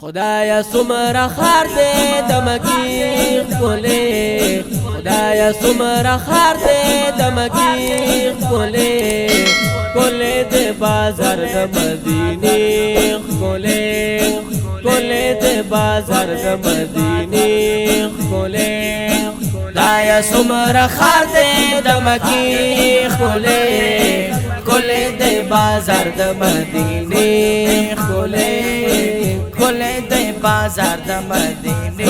خدایا سمرا خار دے دمکی کولے خدایا سمرا خار دے دمکی کولے کولے دے بازار د مدینے کولے کولے دے بازار د مدینے کولے خدایا سمرا خار دے دمکی کولے کولے دے بازار د مدینے کولے کولے دے بازار د مدینے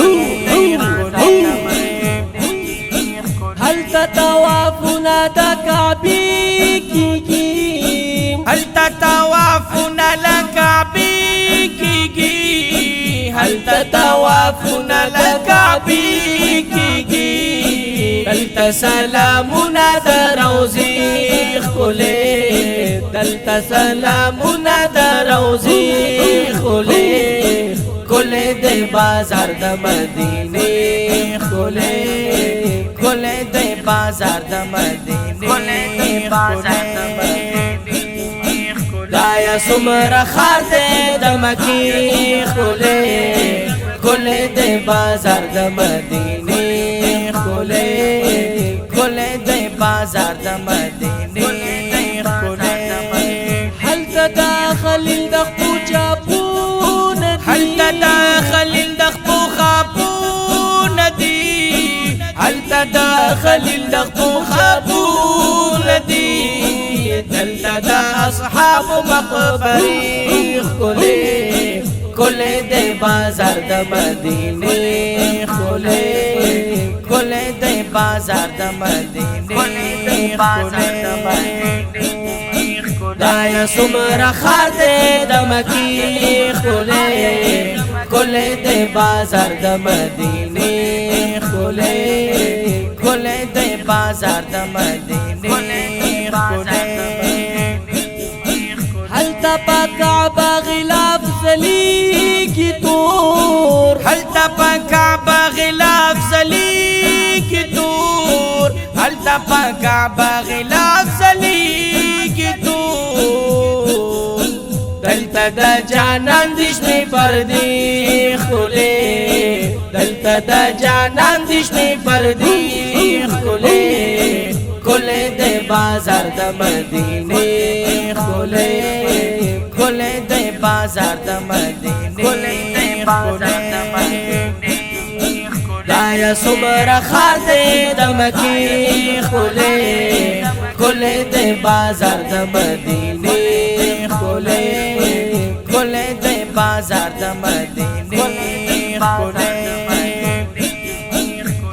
هل تطوافنا د کعبه کیږي هل تطوافنا لکعبه کیږي هل تطوافنا د کعبه کیږي دلته سلامونه د روزي خولې دلته سلامونه د روزي خولې کولے دے بازار د مدینے کولے کولے دے بازار د مدینے کولے دے بازار د مدینے خدایا سمرا خار دے د مکی کولے کولے دے بازار د مدینے کولے کولے دے بازار د مدینے کولے هل تداخل الدخو جابون هل تداخل الدخو خابون دي هل تداخل الدخو خابون دي دلتا اصحاب مقبري کولے کولے دے بازار د مدینے کولے کولے دے بازار د مدینے کولے دے بازار د مدینے خدایا سمرا خار دے د مکی کولے کولے دے بازار د مدینے کولے کولے دے بازار د مدینے کولے هل تبا کعبہ غلاف سلیکی تور هل تبا کعبہ غلاف سلیکی تور هل تبا کعبہ غلاف سلیکی تور دلتا دا جانان دشنی پردی خولے دلتا دا جانان دشنی پردی خولے کولے دے بازار د مدینے کولے کولے دے بازار د مدینے کولے دے بازار د مدینے خدایا سمرا خار دے د مکی کولے کولے دے بازار د مدینے کولے کولے دے بازار د مدینے کولے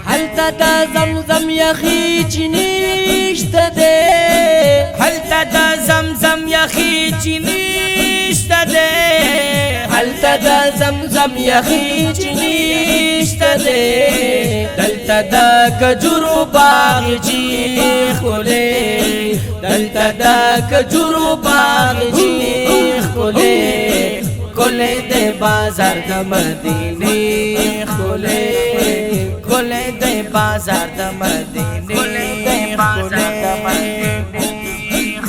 هل تدا زمزم یخی چنیشت دے هل تدا زمزم یخی چنیشت دے هل تدا زمزم یخی چنیشت دے دلتا دا کجورو باغ جی خولے دلتا دا کجورو باغ جی خولے کولے دے بازار د مدینے کولے کولے دے بازار د مدینے کولے دے بازار د مدینے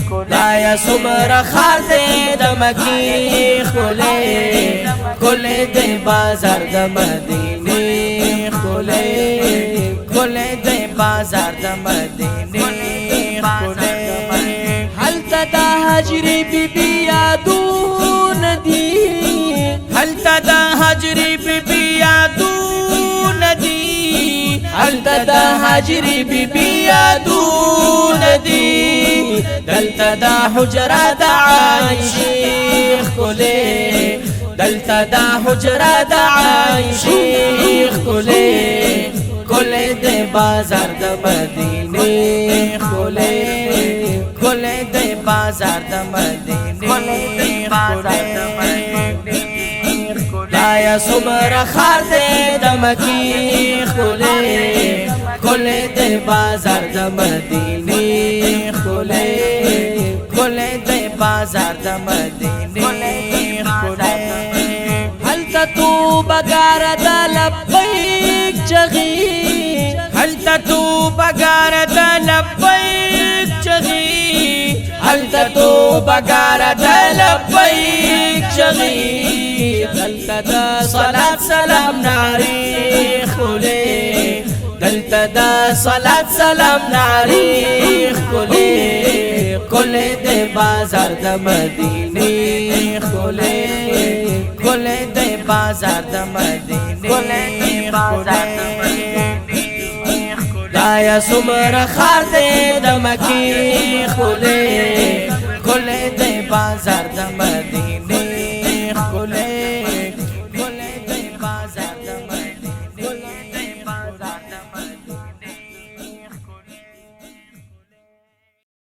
خدایا سمرا خار دے د مکی کولے کولے دے بازار د مدینے کولے کولے دے بازار د مدینے کولے هل تدا حجری بی بی یادون دی هل تدا حجری بی بی یادون دی هل تدا حجری بی بی یادون دی دلتا دا حجرہ دا عائشی کولے دلتا دا حجرہ دا عائشی کولے کولے دے بازار د مدینے کولے کولے دے بازار د مدینے کولے دے بازار د مدینے خدایا سمرا خار دے د مکی کولے کولے دے بازار د مدینے کولے کولے دے بازار د مدینے کولے هل تتوب غارد لبیک چغی هل تتوب غارد لبیک چغی هل تتوب غارد لبیک چغی دلتا دا صلاة سلام ناری خولے دلتا دا صلاة سلام ناری خولے کولے دے بازار دا مدینے خولے کولے دے بازار دا مدینے کولے دے بازار دا مدینے دایا سمر خار دے دا مکی خولے کولے دے بازار دا مدینے